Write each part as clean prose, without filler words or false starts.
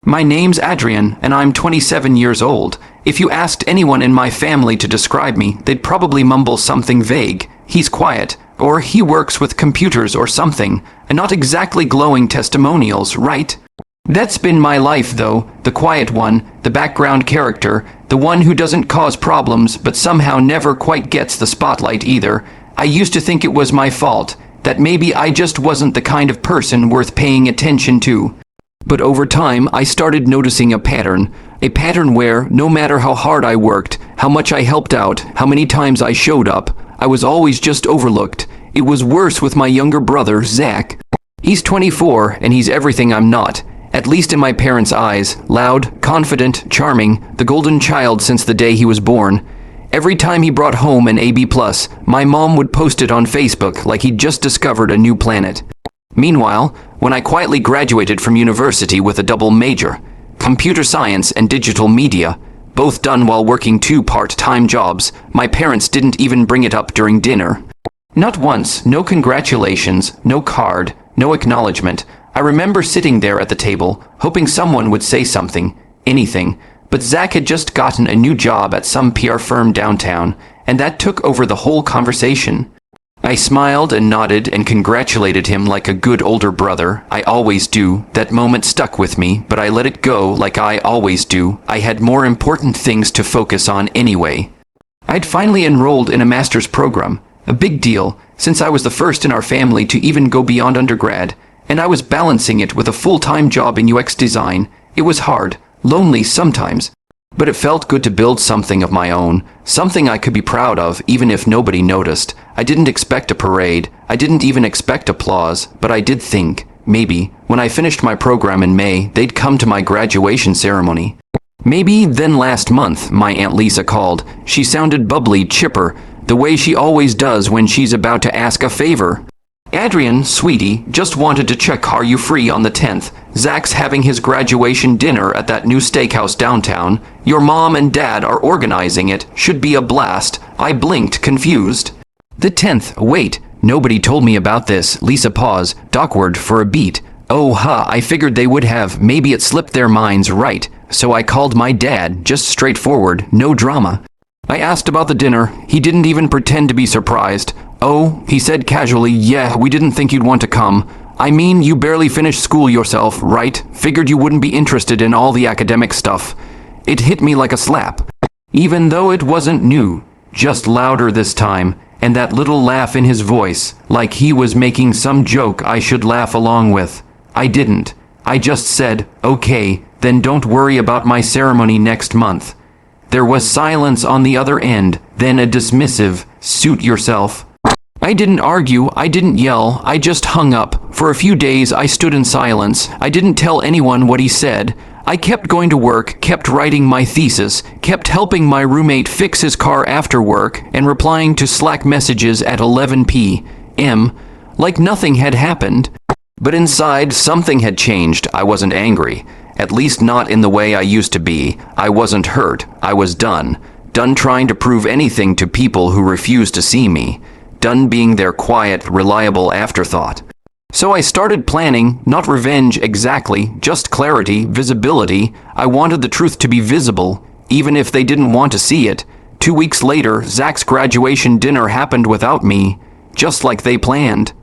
My name's Adrian, and I'm 27 years old. If you asked anyone in my family to describe me, they'd probably mumble something vague. He's quiet, or he works with computers or something, and not exactly glowing testimonials, right? That's been my life, though, the quiet one, the background character, the one who doesn't cause problems but somehow never quite gets the spotlight either. I used to think it was my fault, that maybe I just wasn't the kind of person worth paying attention to. But over time, I started noticing a pattern where, no matter how hard I worked, how much I helped out, how many times I showed up, I was always just overlooked. It was worse with my younger brother, Zach. He's 24, and he's everything I'm not. At least in my parents' eyes, loud, confident, charming, the golden child since the day he was born. Every time he brought home an AB+, my mom would post it on Facebook like he'd just discovered a new planet. Meanwhile, when I quietly graduated from university with a double major, computer science and digital media, both done while working 2 part-time jobs, my parents didn't even bring it up during dinner. Not once, no congratulations, no card, no acknowledgement. I remember sitting there at the table, hoping someone would say something, anything, but Zach had just gotten a new job at some PR firm downtown, and that took over the whole conversation. I smiled and nodded and congratulated him like a good older brother. I always do. That moment stuck with me, but I let it go like I always do. I had more important things to focus on anyway. I'd finally enrolled in a master's program, a big deal, since I was the first in our family to even go beyond undergrad, and I was balancing it with a full-time job in UX design. It was hard, lonely sometimes, but it felt good to build something of my own, something I could be proud of even if nobody noticed. I didn't expect a parade, I didn't even expect applause, but I did think, maybe, when I finished my program in May, they'd come to my graduation ceremony. Maybe then last month, my Aunt Lisa called. She sounded bubbly, chipper, the way she always does when she's about to ask a favor. Adrian, sweetie, just wanted to check are you free on the 10th. Zach's having his graduation dinner at that new steakhouse downtown. Your mom and dad are organizing it. Should be a blast. I blinked, confused. The 10th, wait, nobody told me about this. Lisa paused, awkward for a beat. Oh I figured they would have. Maybe it slipped their minds, right. So I called my dad, just straightforward, no drama. I asked about the dinner. He didn't even pretend to be surprised. Oh, he said casually, yeah, we didn't think you'd want to come. I mean, you barely finished school yourself, right? Figured you wouldn't be interested in all the academic stuff. It hit me like a slap. Even though it wasn't new, just louder this time, and that little laugh in his voice, like he was making some joke I should laugh along with. I didn't. I just said, okay, then don't worry about my ceremony next month. There was silence on the other end, then a dismissive, suit yourself. I didn't argue, I didn't yell, I just hung up. For a few days I stood in silence. I didn't tell anyone what he said. I kept going to work, kept writing my thesis, kept helping my roommate fix his car after work, and replying to Slack messages at 11 p.m. like nothing had happened. But inside, something had changed. I wasn't angry. At least not in the way I used to be. I wasn't hurt. I was done. Done trying to prove anything to people who refused to see me. Done being their quiet, reliable afterthought. So I started planning, not revenge exactly, just clarity, visibility. I wanted the truth to be visible, even if they didn't want to see it. 2 weeks later, Zach's graduation dinner happened without me, just like they planned.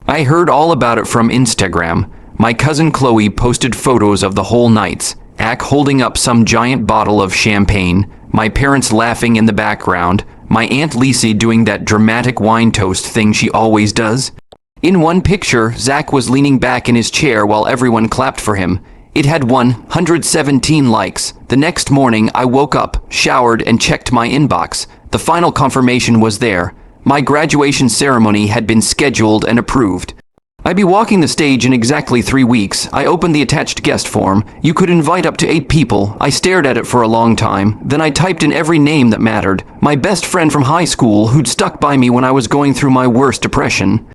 I heard all about it from Instagram. My cousin Chloe posted photos of the whole nights, Ack holding up some giant bottle of champagne, my parents laughing in the background, my Aunt Lisa doing that dramatic wine toast thing she always does. In one picture, Zach was leaning back in his chair while everyone clapped for him. It had 117 likes. The next morning, I woke up, showered, and checked my inbox. The final confirmation was there. My graduation ceremony had been scheduled and approved. I'd be walking the stage in exactly 3 weeks. I opened the attached guest form. You could invite up to 8 people. I stared at it for a long time. Then I typed in every name that mattered. My best friend from high school who'd stuck by me when I was going through my worst depression.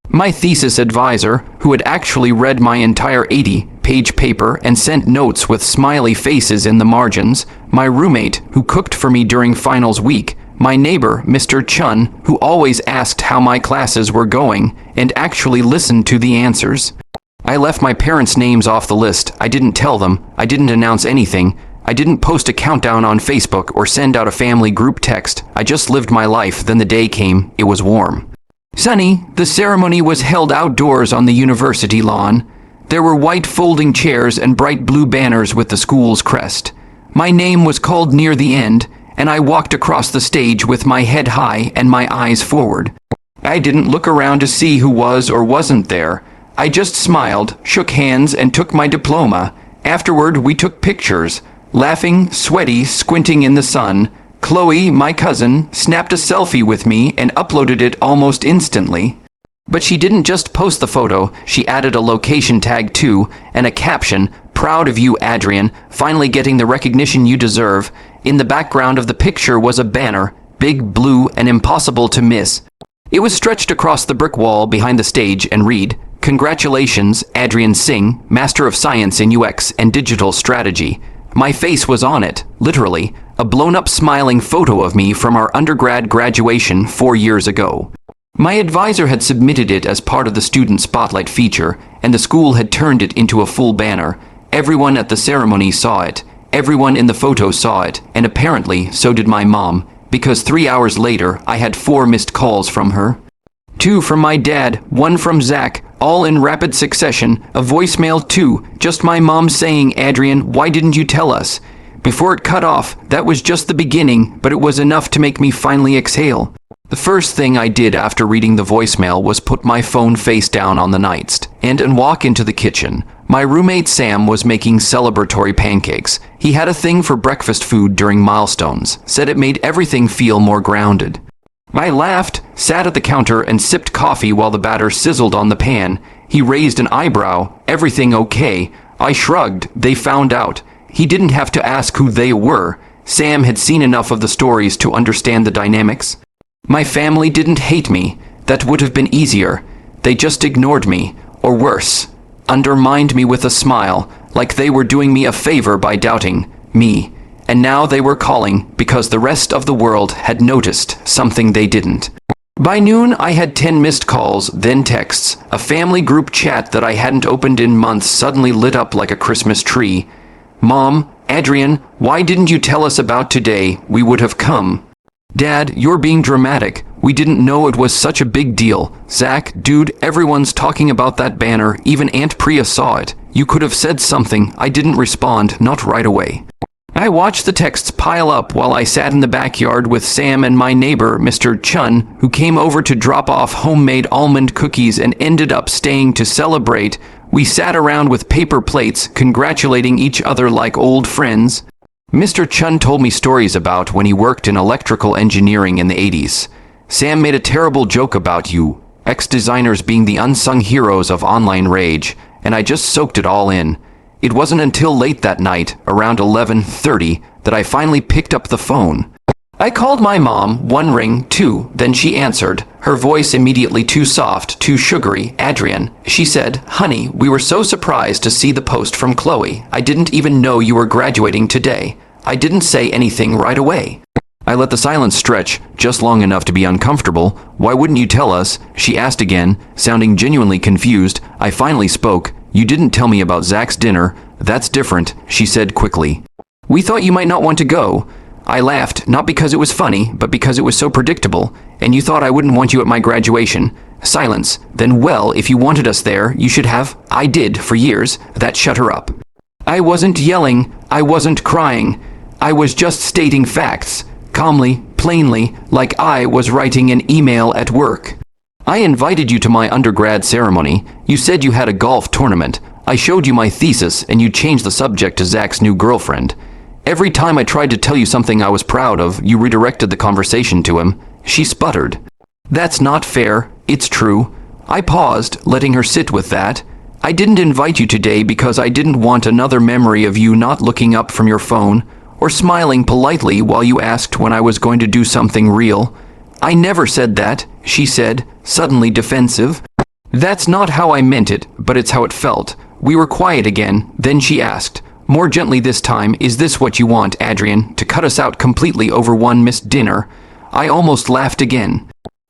My thesis advisor, who had actually read my entire 80-page paper and sent notes with smiley faces in the margins. My roommate, who cooked for me during finals week. My neighbor, Mr. Chun, who always asked how my classes were going and actually listened to the answers. I left my parents' names off the list. I didn't tell them. I didn't announce anything. I didn't post a countdown on Facebook or send out a family group text. I just lived my life. Then the day came. It was warm. Sunny, the ceremony was held outdoors on the university lawn. There were white folding chairs and bright blue banners with the school's crest. My name was called near the end, and I walked across the stage with my head high and my eyes forward. I didn't look around to see who was or wasn't there. I just smiled, shook hands, and took my diploma. Afterward, we took pictures. Laughing, sweaty, squinting in the sun, Chloe, my cousin, snapped a selfie with me and uploaded it almost instantly. But she didn't just post the photo, she added a location tag too, and a caption, "Proud of you, Adrian, finally getting the recognition you deserve." In the background of the picture was a banner, big, blue, and impossible to miss. It was stretched across the brick wall behind the stage and read, "Congratulations, Adrian Singh, Master of Science in UX and Digital Strategy." My face was on it, literally, a blown-up smiling photo of me from our undergrad graduation 4 years ago. My advisor had submitted it as part of the Student Spotlight feature, and the school had turned it into a full banner. Everyone at the ceremony saw it. Everyone in the photo saw it, and apparently so did my mom, because 3 hours later I had 4 missed calls from her. 2 from my dad, 1 from Zach, all in rapid succession, a voicemail too, just my mom saying, "Adrian, why didn't you tell us?" Before it cut off, that was just the beginning, but it was enough to make me finally exhale. The first thing I did after reading the voicemail was put my phone face down on the nightstand and walk into the kitchen. My roommate Sam was making celebratory pancakes. He had a thing for breakfast food during milestones, said it made everything feel more grounded. I laughed, sat at the counter, and sipped coffee while the batter sizzled on the pan. He raised an eyebrow. "Everything okay?" I shrugged. They found out. He didn't have to ask who they were. Sam had seen enough of the stories to understand the dynamics. My family didn't hate me. That would have been easier. They just ignored me, or worse, undermined me with a smile, like they were doing me a favor by doubting me. And now they were calling because the rest of the world had noticed something they didn't. By noon, I had 10 missed calls, then texts. A family group chat that I hadn't opened in months suddenly lit up like a Christmas tree. "Mom, Adrian, why didn't you tell us about today? We would have come." "Dad, you're being dramatic. We didn't know it was such a big deal." "Zach, dude, everyone's talking about that banner. Even Aunt Priya saw it. You could have said something." I didn't respond, not right away. I watched the texts pile up while I sat in the backyard with Sam and my neighbor, Mr. Chun, who came over to drop off homemade almond cookies and ended up staying to celebrate. We sat around with paper plates, congratulating each other like old friends. Mr. Chun told me stories about when he worked in electrical engineering in the 80s. Sam made a terrible joke about you, ex-designers being the unsung heroes of online rage, and I just soaked it all in. It wasn't until late that night, around 11:30, that I finally picked up the phone. I called my mom, 1 ring, 2, then she answered, her voice immediately too soft, too sugary. "Adrian," she said, "honey, we were so surprised to see the post from Chloe. I didn't even know you were graduating today. I didn't say anything right away." I let the silence stretch, just long enough to be uncomfortable. "Why wouldn't you tell us?" she asked again, sounding genuinely confused. I finally spoke. "You didn't tell me about Zach's dinner." "That's different," she said quickly. "We thought you might not want to go." I laughed, not because it was funny, but because it was so predictable. "And you thought I wouldn't want you at my graduation." Silence. "Then, well, if you wanted us there, you should have." "I did, for years." That shut her up. I wasn't yelling. I wasn't crying. I was just stating facts, calmly, plainly, like I was writing an email at work. "I invited you to my undergrad ceremony. You said you had a golf tournament. I showed you my thesis, and you changed the subject to Zach's new girlfriend. Every time I tried to tell you something I was proud of, you redirected the conversation to him." She sputtered. "That's not fair. It's true." I paused, letting her sit with that. "I didn't invite you today because I didn't want another memory of you not looking up from your phone, or smiling politely while you asked when I was going to do something real." "I never said that," she said, suddenly defensive. "That's not how I meant it, but it's how it felt." We were quiet again, then she asked, more gently this time, "Is this what you want, Adrian, to cut us out completely over one missed dinner?" I almost laughed again.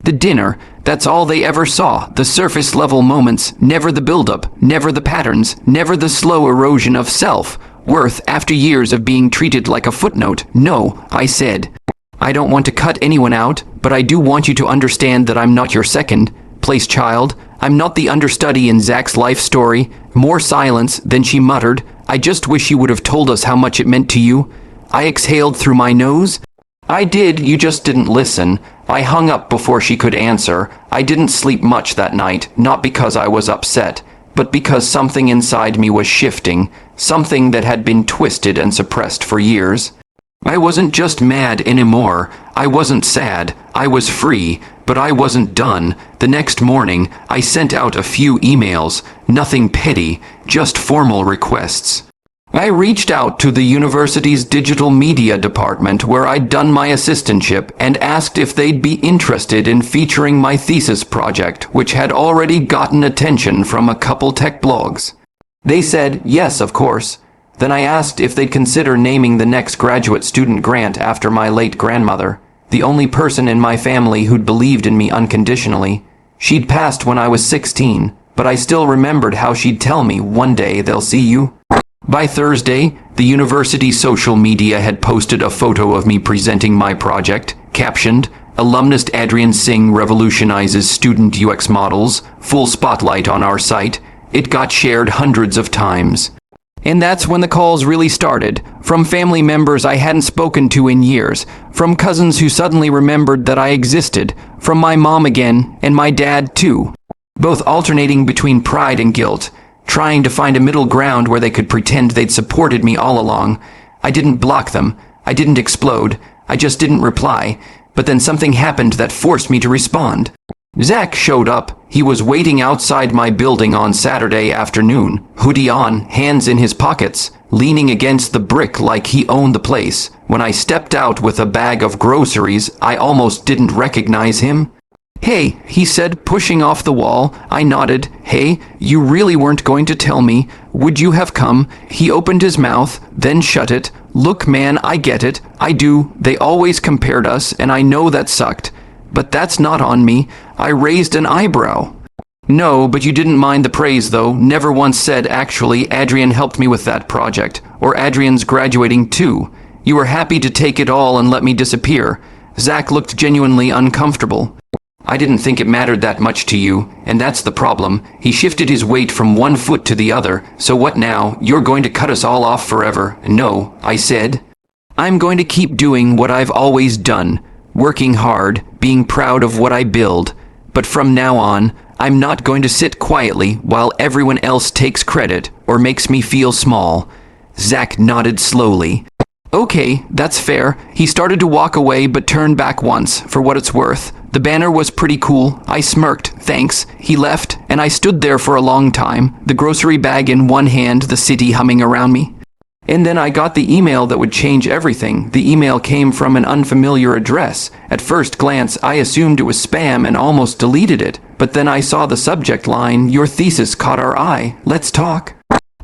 The dinner, that's all they ever saw, the surface level moments, never the buildup, never the patterns, never the slow erosion of self-worth after years of being treated like a footnote. No, I said. I don't want to cut anyone out, but I do want you to understand that I'm not your second-place child. I'm not the understudy in Zach's life story. More silence. Then she muttered, I just wish you would have told us how much it meant to you. I exhaled through my nose. I did, you just didn't listen. I hung up before she could answer. I didn't sleep much that night, not because I was upset, but because something inside me was shifting, something that had been twisted and suppressed for years. I wasn't just mad anymore. I wasn't sad. I was free, but I wasn't done. The next morning, I sent out a few emails, nothing petty, just formal requests. I reached out to the university's digital media department where I'd done my assistantship and asked if they'd be interested in featuring my thesis project, which had already gotten attention from a couple tech blogs. They said, yes, of course. Then I asked if they'd consider naming the next graduate student grant after my late grandmother, the only person in my family who'd believed in me unconditionally. She'd passed when I was 16, but I still remembered how she'd tell me, one day they'll see you. By Thursday, the university social media had posted a photo of me presenting my project, captioned, Alumnus Adrian Singh revolutionizes student UX models, full spotlight on our site. It got shared hundreds of times. And that's when the calls really started, from family members I hadn't spoken to in years, from cousins who suddenly remembered that I existed, from my mom again, and my dad too, both alternating between pride and guilt, trying to find a middle ground where they could pretend they'd supported me all along. I didn't block them. I didn't explode. I just didn't reply. But then something happened that forced me to respond. Zach showed up. He was waiting outside my building on Saturday afternoon, hoodie on, hands in his pockets, leaning against the brick like he owned the place. When I stepped out with a bag of groceries, I almost didn't recognize him. Hey, he said, pushing off the wall. I nodded. Hey, you really weren't going to tell me. Would you have come? He opened his mouth, then shut it. Look, man, I get it. I do. They always compared us, and I know that sucked. But that's not on me. I raised an eyebrow. No, but you didn't mind the praise, though. Never once said, actually, Adrian helped me with that project. Or Adrian's graduating, too. You were happy to take it all and let me disappear. Zach looked genuinely uncomfortable. I didn't think it mattered that much to you, and that's the problem. He shifted his weight from one foot to the other. So what now? You're going to cut us all off forever. No, I said. I'm going to keep doing what I've always done. Working hard, being proud of what I build. But from now on, I'm not going to sit quietly while everyone else takes credit or makes me feel small. Zach nodded slowly. Okay, that's fair. He started to walk away but turned back once, for what it's worth. The banner was pretty cool. I smirked, thanks. He left, and I stood there for a long time, the grocery bag in one hand, the city humming around me. And then I got the email that would change everything. The email came from an unfamiliar address. At first glance, I assumed it was spam and almost deleted it. But then I saw the subject line, your thesis caught our eye. Let's talk.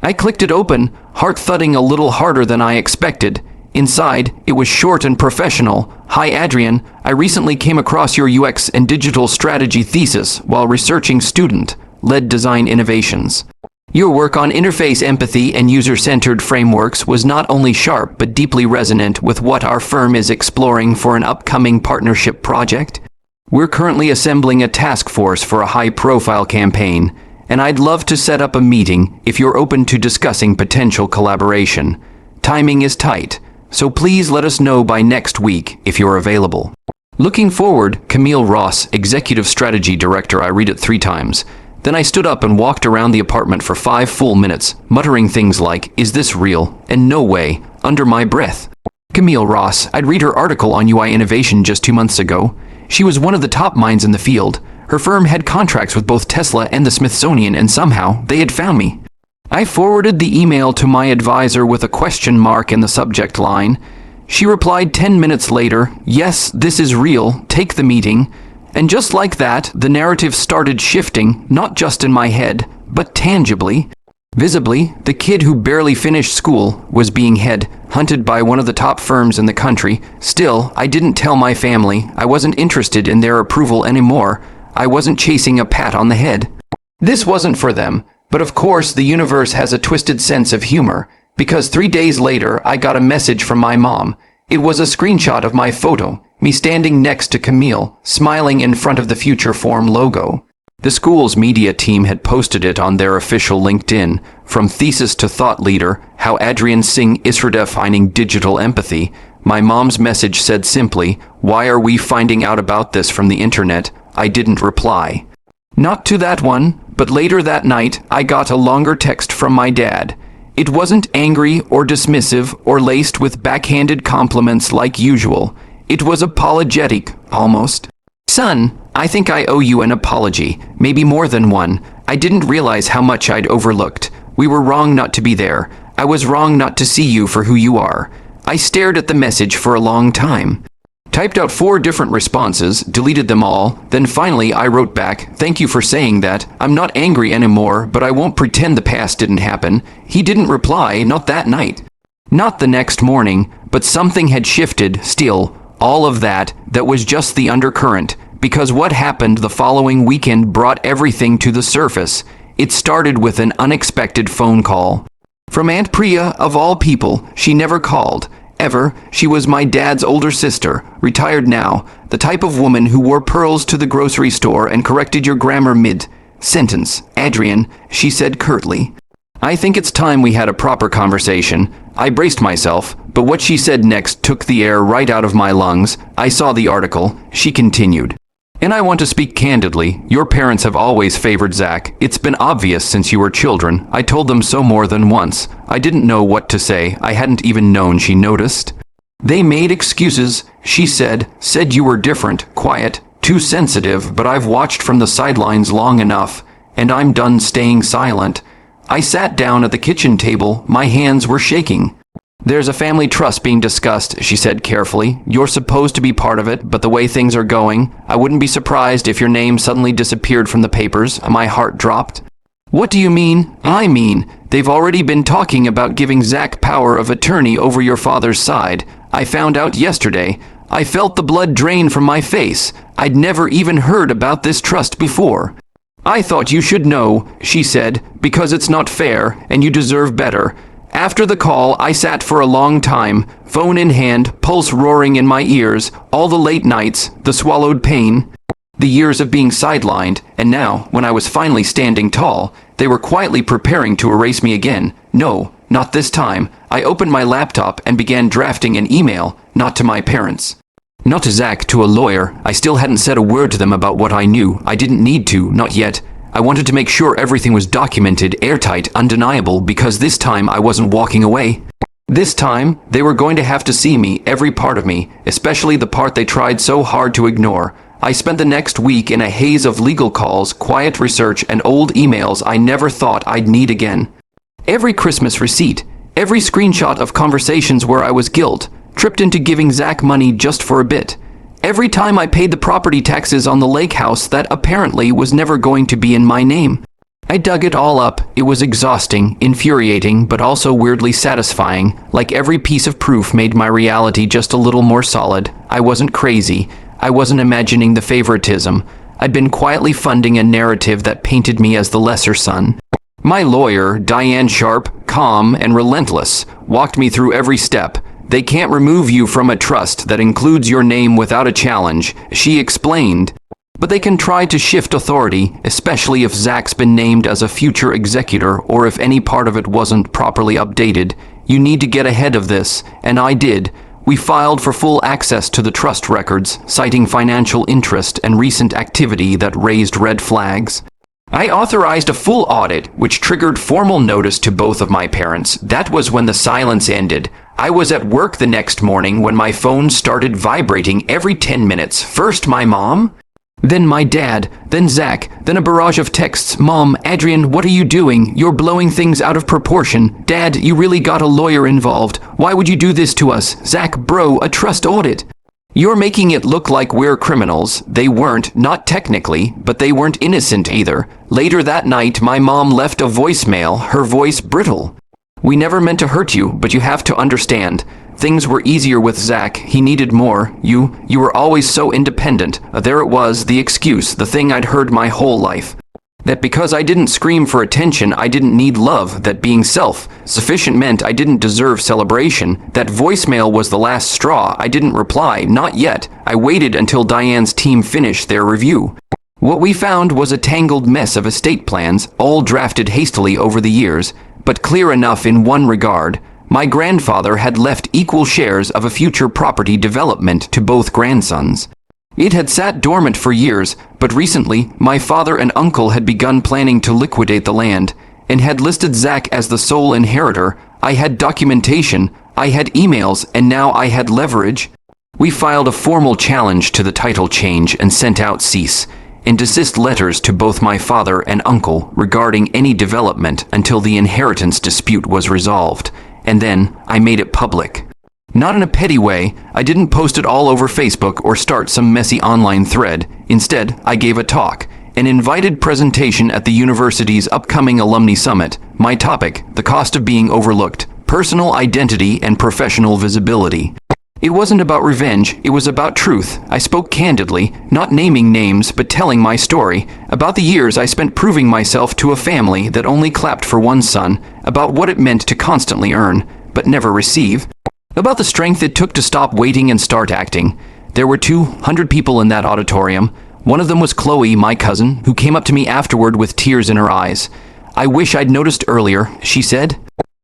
I clicked it open, heart thudding a little harder than I expected. Inside, it was short and professional. Hi, Adrian. I recently came across your UX and digital strategy thesis while researching student-led design innovations. Your work on interface empathy and user-centered frameworks was not only sharp but deeply resonant with what our firm is exploring for an upcoming partnership project. We're currently assembling a task force for a high-profile campaign, and I'd love to set up a meeting if you're open to discussing potential collaboration. Timing is tight, so please let us know by next week if you're available. Looking forward, Camille Ross, Executive Strategy Director. I read it 3 times. Then I stood up and walked around the apartment for 5 full minutes, muttering things like, is this real? And no way, under my breath. Camille Ross, I'd read her article on UI innovation just 2 months ago. She was one of the top minds in the field. Her firm had contracts with both Tesla and the Smithsonian, and somehow they had found me. I forwarded the email to my advisor with a question mark in the subject line. She replied 10 minutes later, yes, this is real, take the meeting. And just like that, the narrative started shifting, not just in my head, but tangibly. Visibly, the kid who barely finished school was being hunted by one of the top firms in the country. Still, I didn't tell my family. I wasn't interested in their approval anymore. I wasn't chasing a pat on the head. This wasn't for them, but of course the universe has a twisted sense of humor, because 3 days later I got a message from my mom. It was a screenshot of my photo, me standing next to Camille, smiling in front of the Future Form logo. The school's media team had posted it on their official LinkedIn. From thesis to thought leader, how Adrian Singh is redefining digital empathy. My mom's message said simply, "Why are we finding out about this from the internet?" I didn't reply. Not to that one, but later that night, I got a longer text from my dad. It wasn't angry or dismissive or laced with backhanded compliments like usual. It was apologetic, almost. "Son, I think I owe you an apology, maybe more than one. I didn't realize how much I'd overlooked. We were wrong not to be there. I was wrong not to see you for who you are." I stared at the message for a long time. Typed out 4 different responses, deleted them all, then finally I wrote back, "Thank you for saying that. I'm not angry anymore, but I won't pretend the past didn't happen." He didn't reply, not that night. Not the next morning, but something had shifted, still. All of that was just the undercurrent, because what happened the following weekend brought everything to the surface. It started with an unexpected phone call. From Aunt Priya, of all people. She never called. Ever. She was my dad's older sister, retired now, the type of woman who wore pearls to the grocery store and corrected your grammar mid-sentence. "Adrian," she said curtly. "I think it's time we had a proper conversation." I braced myself, but what she said next took the air right out of my lungs. I saw the article. She continued. "And I want to speak candidly. Your parents have always favored Zach. It's been obvious since you were children. I told them so more than once. I didn't know what to say. I hadn't even known she noticed. They made excuses, she said you were different, quiet, too sensitive, but I've watched from the sidelines long enough, and I'm done staying silent." I sat down at the kitchen table. My hands were shaking. "There's a family trust being discussed," she said carefully. "You're supposed to be part of it, but the way things are going, I wouldn't be surprised if your name suddenly disappeared from the papers." My heart dropped. "What do you mean?" "I mean, they've already been talking about giving Zach power of attorney over your father's side. I found out yesterday. I felt the blood drain from my face. I'd never even heard about this trust before." "I thought you should know," she said, "because it's not fair, and you deserve better." After the call, I sat for a long time, phone in hand, pulse roaring in my ears, all the late nights, the swallowed pain, the years of being sidelined, and now, when I was finally standing tall, they were quietly preparing to erase me again. No, not this time. I opened my laptop and began drafting an email, not to my parents. Not to Zach, to a lawyer. I still hadn't said a word to them about what I knew. I didn't need to, not yet. I wanted to make sure everything was documented, airtight, undeniable, because this time I wasn't walking away. This time, they were going to have to see me, every part of me, especially the part they tried so hard to ignore. I spent the next week in a haze of legal calls, quiet research, and old emails I never thought I'd need again. Every Christmas receipt, every screenshot of conversations where I was guilt, tripped into giving Zach money just for a bit. Every time I paid the property taxes on the lake house that apparently was never going to be in my name. I dug it all up. It was exhausting, infuriating, but also weirdly satisfying. Like every piece of proof made my reality just a little more solid. I wasn't crazy. I wasn't imagining the favoritism. I'd been quietly funding a narrative that painted me as the lesser son. My lawyer, Diane Sharp, calm and relentless, walked me through every step. "They can't remove you from a trust that includes your name without a challenge," she explained. "But they can try to shift authority, especially if Zach's been named as a future executor or if any part of it wasn't properly updated. You need to get ahead of this," and I did. We filed for full access to the trust records, citing financial interest and recent activity that raised red flags. I authorized a full audit, which triggered formal notice to both of my parents. That was when the silence ended. I was at work the next morning when my phone started vibrating every 10 minutes. First my mom, then my dad, then Zach, then a barrage of texts. "Mom, Adrian, what are you doing? You're blowing things out of proportion. Dad, you really got a lawyer involved. Why would you do this to us? Zach, bro, a trust audit." You're making it look like we're criminals. They weren't, not technically, but they weren't innocent either. Later that night, my mom left a voicemail, her voice brittle. We never meant to hurt you, but you have to understand. Things were easier with Zach. He needed more. You were always so independent. There it was, the excuse, the thing I'd heard my whole life. That because I didn't scream for attention, I didn't need love, that being self-sufficient meant I didn't deserve celebration. That voicemail was the last straw. I didn't reply, not yet. I waited until Diane's team finished their review. What we found was a tangled mess of estate plans, all drafted hastily over the years, but clear enough in one regard. My grandfather had left equal shares of a future property development to both grandsons. It had sat dormant for years, but recently my father and uncle had begun planning to liquidate the land, and had listed Zach as the sole inheritor. I had documentation, I had emails, and now I had leverage. We filed a formal challenge to the title change and sent out cease and desist letters to both my father and uncle regarding any development until the inheritance dispute was resolved, and then I made it public. Not in a petty way. I didn't post it all over Facebook or start some messy online thread. Instead, I gave a talk, an invited presentation at the university's upcoming alumni summit. My topic, the cost of being overlooked, personal identity and professional visibility. It wasn't about revenge, it was about truth. I spoke candidly, not naming names, but telling my story, about the years I spent proving myself to a family that only clapped for one son, about what it meant to constantly earn, but never receive, about the strength it took to stop waiting and start acting. There were 200 people in that auditorium. One of them was Chloe, my cousin, who came up to me afterward with tears in her eyes. "I wish I'd noticed earlier," she said.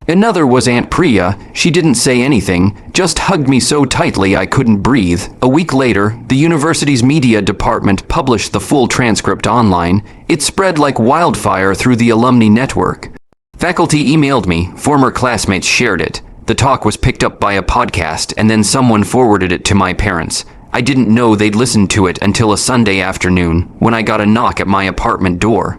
Another was Aunt Priya. She didn't say anything, just hugged me so tightly I couldn't breathe. A week later, the university's media department published the full transcript online. It spread like wildfire through the alumni network. Faculty emailed me, former classmates shared it. The talk was picked up by a podcast, and then someone forwarded it to my parents. I didn't know they'd listen to it until a Sunday afternoon, when I got a knock at my apartment door.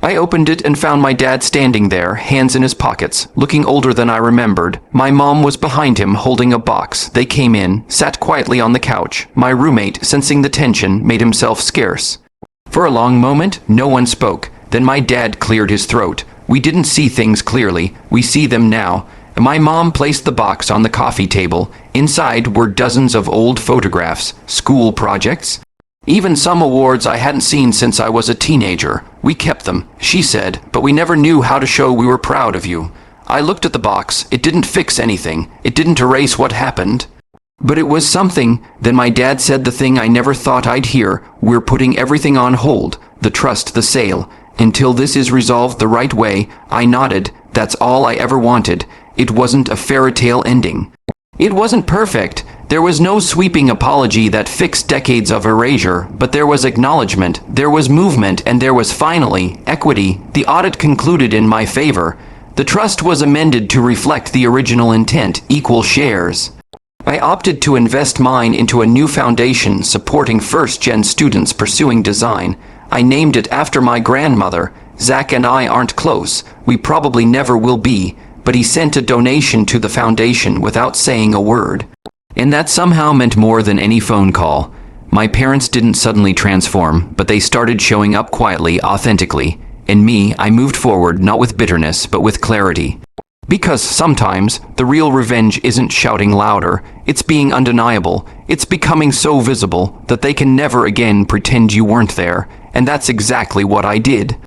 I opened it and found my dad standing there, hands in his pockets, looking older than I remembered. My mom was behind him, holding a box. They came in, sat quietly on the couch. My roommate, sensing the tension, made himself scarce. For a long moment, no one spoke. Then my dad cleared his throat. "We didn't see things clearly. We see them now." My mom placed the box on the coffee table. Inside were dozens of old photographs, school projects, even some awards I hadn't seen since I was a teenager. "We kept them," she said, "but we never knew how to show we were proud of you." I looked at the box. It didn't fix anything. It didn't erase what happened. But it was something. Then my dad said the thing I never thought I'd hear. "We're putting everything on hold. The trust, the sale. Until this is resolved the right way." I nodded. That's all I ever wanted. It wasn't a fairy tale ending. It wasn't perfect. There was no sweeping apology that fixed decades of erasure, but there was acknowledgement, there was movement, and there was finally equity. The audit concluded in my favor. The trust was amended to reflect the original intent, equal shares. I opted to invest mine into a new foundation supporting first-gen students pursuing design. I named it after my grandmother. Zach and I aren't close. We probably never will be. But he sent a donation to the foundation without saying a word. And that somehow meant more than any phone call. My parents didn't suddenly transform, but they started showing up quietly, authentically. And me, I moved forward not with bitterness, but with clarity. Because sometimes, the real revenge isn't shouting louder, it's being undeniable. It's becoming so visible that they can never again pretend you weren't there. And that's exactly what I did.